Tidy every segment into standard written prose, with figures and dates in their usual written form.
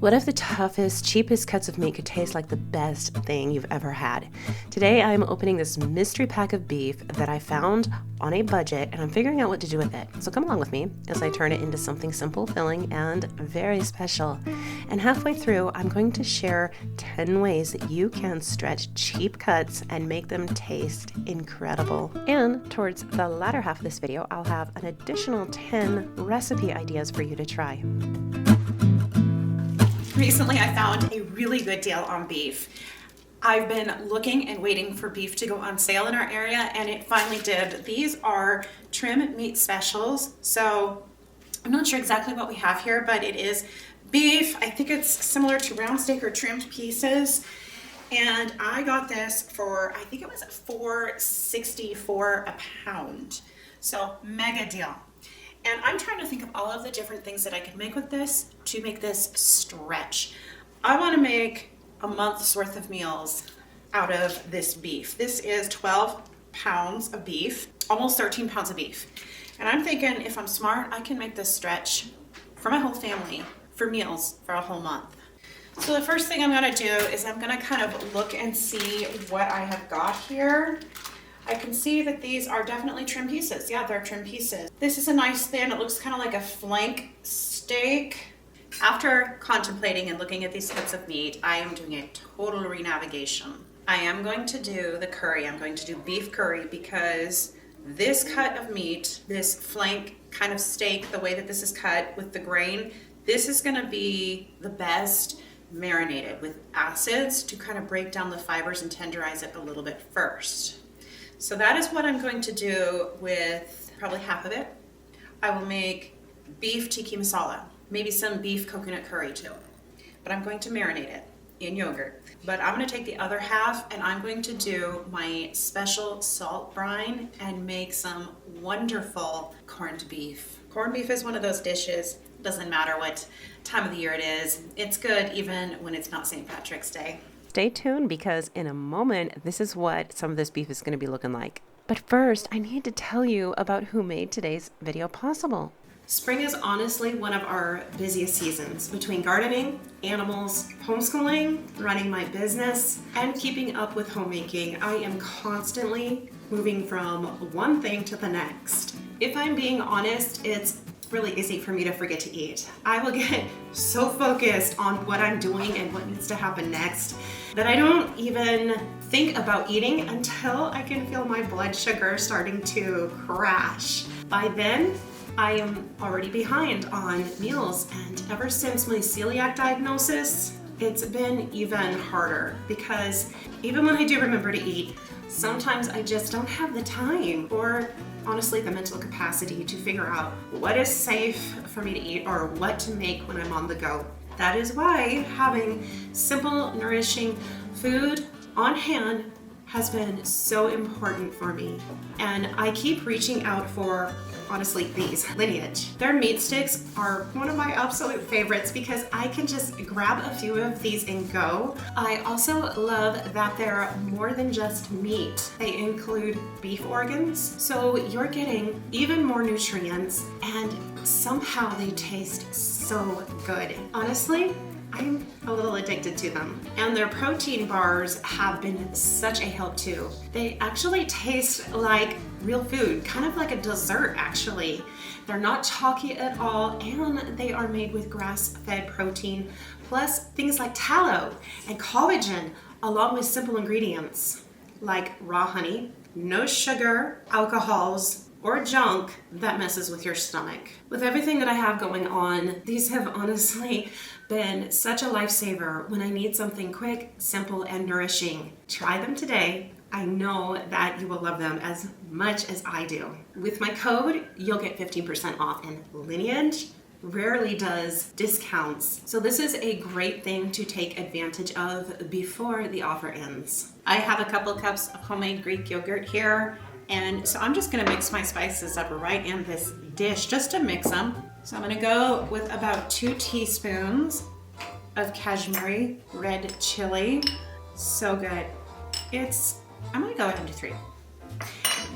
What if the toughest, cheapest cuts of meat could taste like the best thing you've ever had? Today I'm opening this mystery pack of beef that I found on a budget, and I'm figuring out what to do with it. So come along with me as I turn it into something simple, filling, and very special. And halfway through, I'm going to share 10 ways that you can stretch cheap cuts and make them taste incredible. And towards the latter half of this video, I'll have an additional 10 recipe ideas for you to try. Recently, I found a really good deal on beef. I've been looking and waiting for beef to go on sale in our area, and it finally did. These are trim meat specials. So I'm not sure exactly what we have here, but it is beef. I think it's similar to round steak or trimmed pieces. And I got this for, I think it was $4.64 a pound. So mega deal. And I'm trying to think of all of the different things that I could make with this to make this stretch. I want to make a month's worth of meals out of this beef. This is 12 pounds of beef, almost 13 pounds of beef. And I'm thinking if I'm smart, I can make this stretch for my whole family for meals for a whole month. So the first thing I'm going to do is I'm going to kind of look and see what I have got here. I can see that these are definitely trim pieces. Yeah, they're trim pieces. This is a nice thin, it looks kind of like a flank steak. After contemplating and looking at these cuts of meat, I am doing a total renavigation. I am going to do the curry. I'm going to do beef curry because this cut of meat, this flank kind of steak, the way that this is cut with the grain, this is going to be the best marinated with acids to kind of break down the fibers and tenderize it a little bit first. So that is what I'm going to do with probably half of it. I will make beef tikka masala, maybe some beef coconut curry too. But I'm going to marinate it in yogurt. But I'm going to take the other half and I'm going to do my special salt brine and make some wonderful corned beef. Corned beef is one of those dishes, doesn't matter what time of the year it is. It's good even when it's not St. Patrick's Day. Stay tuned because in a moment, this is what some of this beef is going to be looking like. But first, I need to tell you about who made today's video possible. Spring is honestly one of our busiest seasons between gardening, animals, homeschooling, running my business, and keeping up with homemaking. I am constantly moving from one thing to the next. If I'm being honest, it's really easy for me to forget to eat. I will get so focused on what I'm doing and what needs to happen next that I don't even think about eating until I can feel my blood sugar starting to crash. By then, I am already behind on meals, and ever since my celiac diagnosis, it's been even harder because even when I do remember to eat, sometimes I just don't have the time or honestly the mental capacity to figure out what is safe for me to eat or what to make when I'm on the go. That is why having simple, nourishing food on hand has been so important for me. And I keep reaching out for, honestly, these Lineage. Their meat sticks are one of my absolute favorites because I can just grab a few of these and go. I also love that they're more than just meat. They include beef organs, so you're getting even more nutrients, and somehow they taste so good. Honestly, I'm a little addicted to them. And their protein bars have been such a help too. They actually taste like real food, kind of like a dessert actually. They're not chalky at all, and they are made with grass-fed protein, plus things like tallow and collagen, along with simple ingredients like raw honey, no sugar, alcohols, or junk that messes with your stomach. With everything that I have going on, these have honestly been such a lifesaver when I need something quick, simple, and nourishing. Try them today. I know that you will love them as much as I do. With my code, you'll get 15% off, and Lineage rarely does discounts. So this is a great thing to take advantage of before the offer ends. I have a couple cups of homemade Greek yogurt here. And so I'm just gonna mix my spices up right in this dish just to mix them. So I'm gonna go with about 2 teaspoons of Kashmiri red chili. So good. I'm gonna go ahead and do 3.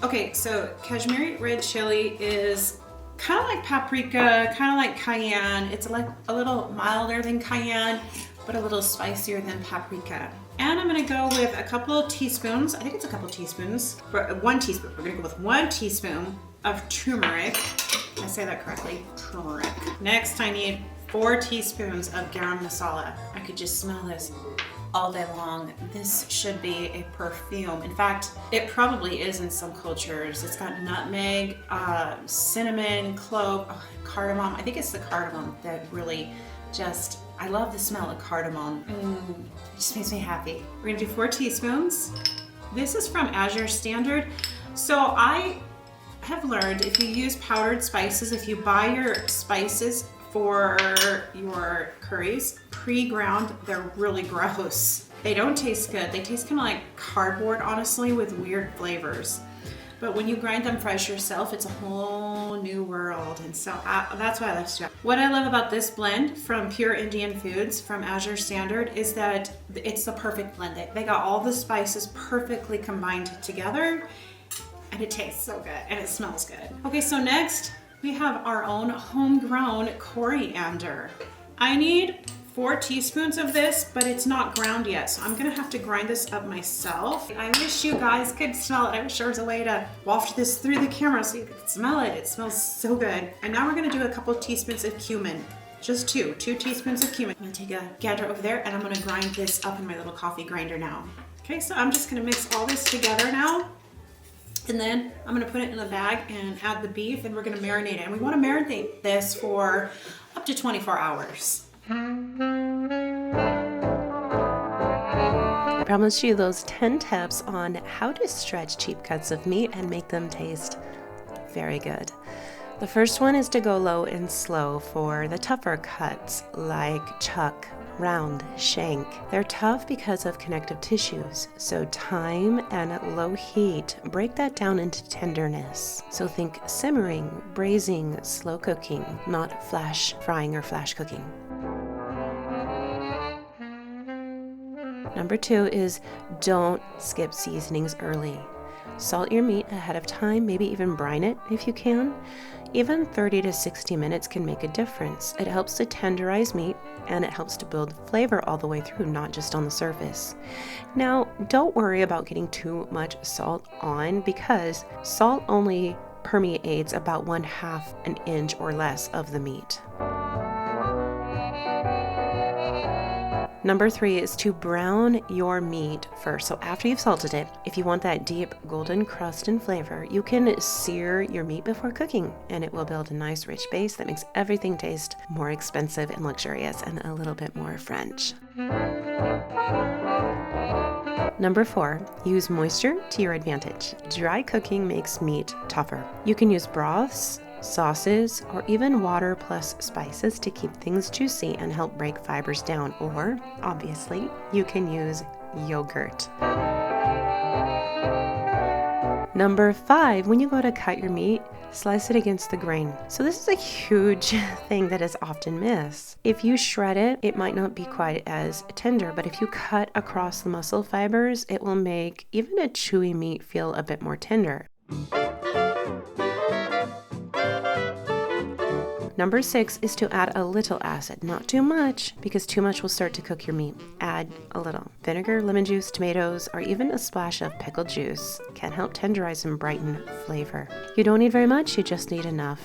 Okay, so Kashmiri red chili is kind of like paprika, kind of like cayenne. It's like a little milder than cayenne, but a little spicier than paprika. And I'm gonna go with a couple of teaspoons, I think it's a couple of teaspoons, 1 teaspoon. We're gonna go with 1 teaspoon of turmeric. I say that correctly, turmeric. Next, I need 4 teaspoons of garam masala. I could just smell this all day long. This should be a perfume. In fact, it probably is in some cultures. It's got nutmeg, cinnamon, clove, cardamom. I think it's the cardamom that really just, I love the smell of cardamom. It just makes me happy. We're gonna do 4 teaspoons. This is from Azure Standard. So I have learned if you use powdered spices, if you buy your spices for your curries pre-ground, they're really gross. They don't taste good. They taste kind of like cardboard, honestly, with weird flavors. But when you grind them fresh yourself, it's a whole new world. And so that's why I like to do it. What I love about this blend from Pure Indian Foods from Azure Standard is that it's the perfect blend. They got all the spices perfectly combined together, and it tastes so good and it smells good. Okay, so next we have our own homegrown coriander. I need 4 teaspoons of this, but it's not ground yet, so I'm gonna have to grind this up myself. I wish you guys could smell it. I wish there was a way to waft this through the camera so you could smell it. It smells so good. And now we're gonna do a couple of teaspoons of cumin. Just 2 teaspoons of cumin. I'm gonna take a gander over there and I'm gonna grind this up in my little coffee grinder now. Okay, so I'm just gonna mix all this together now. And then I'm gonna put it in a bag and add the beef, and we're gonna marinate it. And we wanna marinate this for up to 24 hours. I promised you those 10 tips on how to stretch cheap cuts of meat and make them taste very good. The first one is to go low and slow for the tougher cuts like chuck, round, shank. They're tough because of connective tissues, so time and low heat break that down into tenderness. So think simmering, braising, slow cooking, not flash frying or flash cooking. Number 2 is don't skip seasonings early. Salt your meat ahead of time, maybe even brine it if you can. Even 30 to 60 minutes can make a difference. It helps to tenderize meat and it helps to build flavor all the way through, not just on the surface. Now, don't worry about getting too much salt on because salt only permeates about 1/2 an inch or less of the meat. Number 3 is to brown your meat first. So after you've salted it, if you want that deep golden crust and flavor, you can sear your meat before cooking and it will build a nice rich base that makes everything taste more expensive and luxurious and a little bit more French. Number 4, use moisture to your advantage. Dry cooking makes meat tougher. You can use broths, sauces, or even water plus spices to keep things juicy and help break fibers down. Or, obviously, you can use yogurt. Number 5, when you go to cut your meat, slice it against the grain. So this is a huge thing that is often missed. If you shred it, it might not be quite as tender, but if you cut across the muscle fibers, it will make even a chewy meat feel a bit more tender. Number 6 is to add a little acid, not too much, because too much will start to cook your meat. Add a little. Vinegar, lemon juice, tomatoes, or even a splash of pickled juice can help tenderize and brighten flavor. You don't need very much, you just need enough.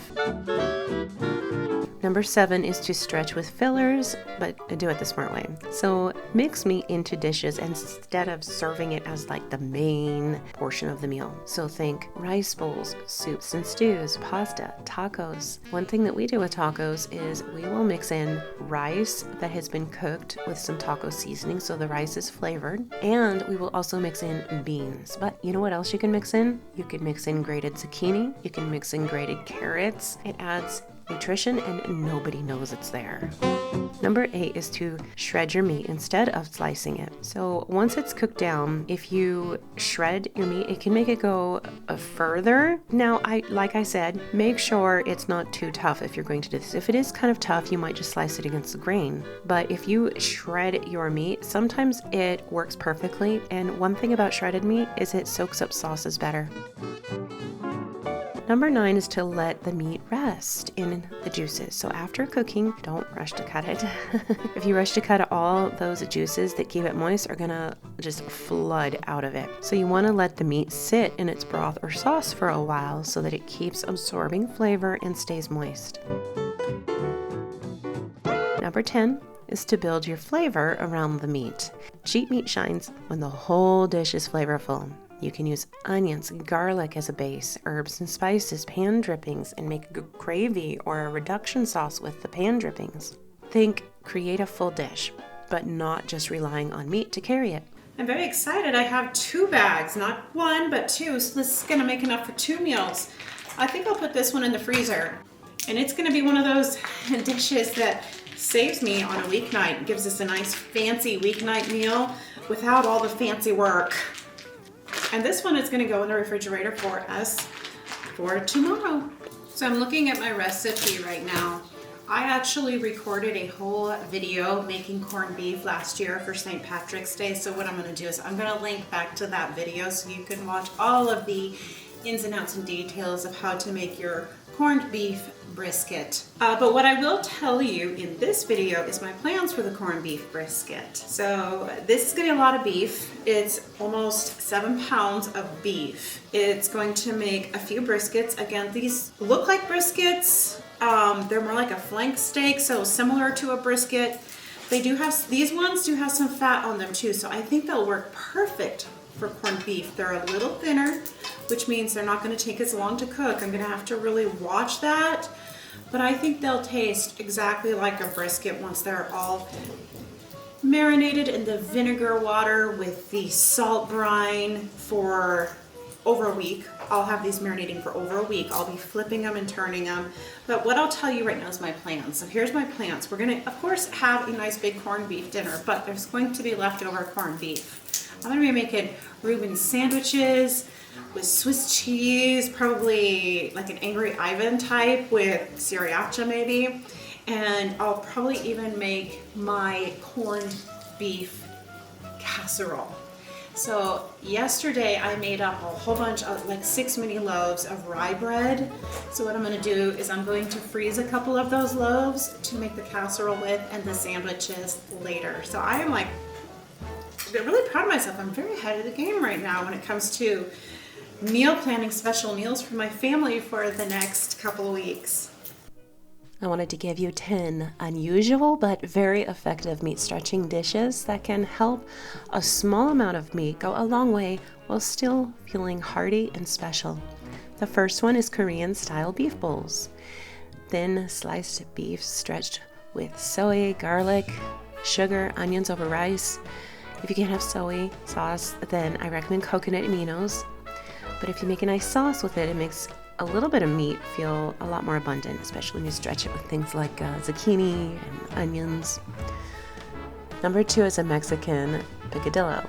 Number 7 is to stretch with fillers, but do it the smart way. So mix meat into dishes instead of serving it as like the main portion of the meal. So think rice bowls, soups and stews, pasta, tacos. One thing that we do with tacos is we will mix in rice that has been cooked with some taco seasoning so the rice is flavored, and we will also mix in beans. But you know what else you can mix in? You can mix in grated zucchini, you can mix in grated carrots. It adds nutrition and nobody knows it's there. Number 8 is to shred your meat instead of slicing it. So once it's cooked down, if you shred your meat, it can make it go further. Now, like I said, make sure it's not too tough if you're going to do this. If it is kind of tough, you might just slice it against the grain. But if you shred your meat, sometimes it works perfectly. And one thing about shredded meat is it soaks up sauces better. Number 9 is to let the meat rest in the juices. So after cooking, don't rush to cut it. If you rush to cut it, all those juices that keep it moist are gonna just flood out of it. So you wanna let the meat sit in its broth or sauce for a while so that it keeps absorbing flavor and stays moist. Number 10 is to build your flavor around the meat. Cheap meat shines when the whole dish is flavorful. You can use onions, garlic as a base, herbs and spices, pan drippings, and make a gravy or a reduction sauce with the pan drippings. Think create a full dish, but not just relying on meat to carry it. I'm very excited. I have 2 bags, not 1, but 2. So this is gonna make enough for 2 meals. I think I'll put this one in the freezer. And it's gonna be one of those dishes that saves me on a weeknight. Gives us a nice fancy weeknight meal without all the fancy work. And this one is going to go in the refrigerator for us for tomorrow. So I'm looking at my recipe right now. I actually recorded a whole video making corned beef last year for St. Patrick's Day. So what I'm going to do is I'm going to link back to that video so you can watch all of the ins and outs and details of how to make your corned beef brisket. But what I will tell you in this video is my plans for the corned beef brisket. So this is going to be a lot of beef. It's almost 7 pounds of beef. It's going to make a few briskets. Again, these look like briskets. They're more like a flank steak, so similar to a brisket. They do have, these ones do have some fat on them too, so I think they'll work perfect for corned beef. They're a little thinner, which means they're not going to take as long to cook. I'm going to have to really watch that, but I think they'll taste exactly like a brisket once they're all marinated in the vinegar water with the salt brine for over a week. I'll have these marinating for over a week. I'll be flipping them and turning them. But what I'll tell you right now is my plans. So here's my plans. We're going to, of course, have a nice big corned beef dinner, but there's going to be leftover corned beef. I'm going to be making Reuben sandwiches with Swiss cheese, probably like an Angry Ivan type with sriracha maybe. And I'll probably even make my corned beef casserole. So yesterday I made up a whole bunch of like 6 mini loaves of rye bread. So what I'm going to do is I'm going to freeze a couple of those loaves to make the casserole with and the sandwiches later. So I am like really proud of myself. I'm very ahead of the game right now when it comes to meal planning special meals for my family for the next couple of weeks. I wanted to give you 10 unusual but very effective meat stretching dishes that can help a small amount of meat go a long way while still feeling hearty and special. The first one is Korean style beef bowls. Thin sliced beef stretched with soy, garlic, sugar, onions over rice. If you can't have soy sauce, then I recommend coconut aminos. But if you make a nice sauce with it, it makes a little bit of meat feel a lot more abundant, especially when you stretch it with things like zucchini and onions. Number 2 is a Mexican picadillo.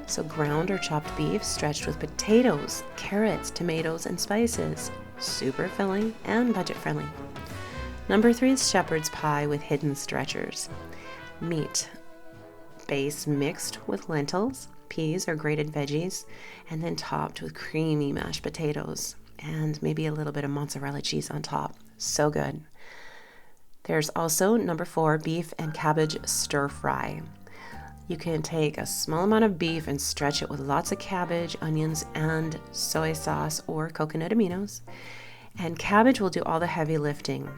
So ground or chopped beef stretched with potatoes, carrots, tomatoes, and spices. Super filling and budget friendly. Number 3 is shepherd's pie with hidden stretchers. Meat base mixed with lentils, peas or grated veggies, and then topped with creamy mashed potatoes and maybe a little bit of mozzarella cheese on top. So good. There's also number 4, beef and cabbage stir fry. You can take a small amount of beef and stretch it with lots of cabbage, onions, and soy sauce or coconut aminos. And cabbage will do all the heavy lifting.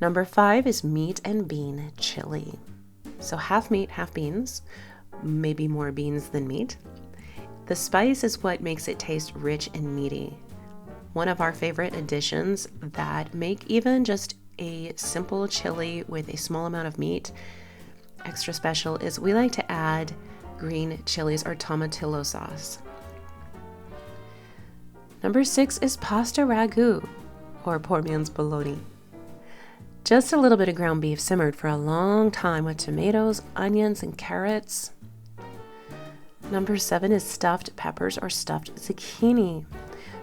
Number 5 is meat and bean chili. So half meat, half beans, maybe more beans than meat. The spice is what makes it taste rich and meaty. One of our favorite additions that make even just a simple chili with a small amount of meat extra special is we like to add green chilies or tomatillo sauce. Number 6 is pasta ragu, or poor man's bologna. Just a little bit of ground beef simmered for a long time with tomatoes, onions, and carrots. Number 7 is stuffed peppers or stuffed zucchini.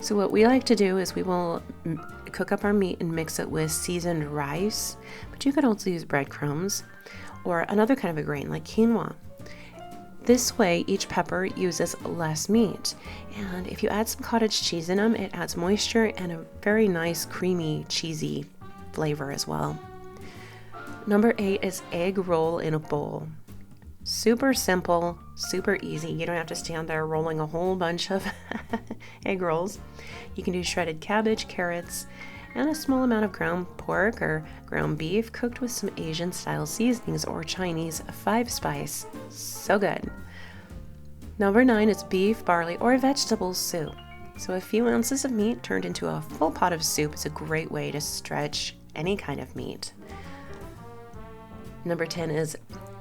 So what we like to do is we will cook up our meat and mix it with seasoned rice, but you could also use breadcrumbs or another kind of a grain like quinoa. This way, each pepper uses less meat. And if you add some cottage cheese in them, it adds moisture and a very nice, creamy, cheesy flavor as well. Number 8 is egg roll in a bowl. Super simple, super easy. You don't have to stand there rolling a whole bunch of egg rolls. You can do shredded cabbage, carrots, and a small amount of ground pork or ground beef cooked with some Asian style seasonings or Chinese 5-spice. So good. Number 9 is beef, barley, or vegetable soup. So a few ounces of meat turned into a full pot of soup is a great way to stretch any kind of meat. Number 10 is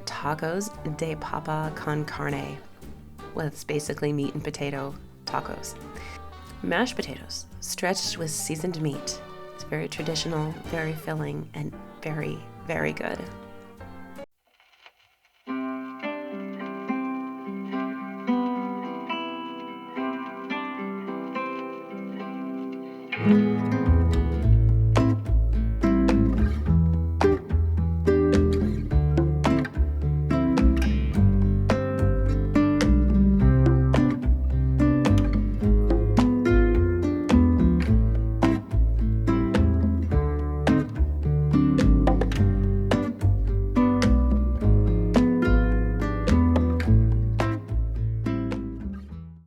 tacos de papa con carne. Well, it's basically meat and potato tacos. Mashed potatoes stretched with seasoned meat. It's very traditional, very filling, and very, very good.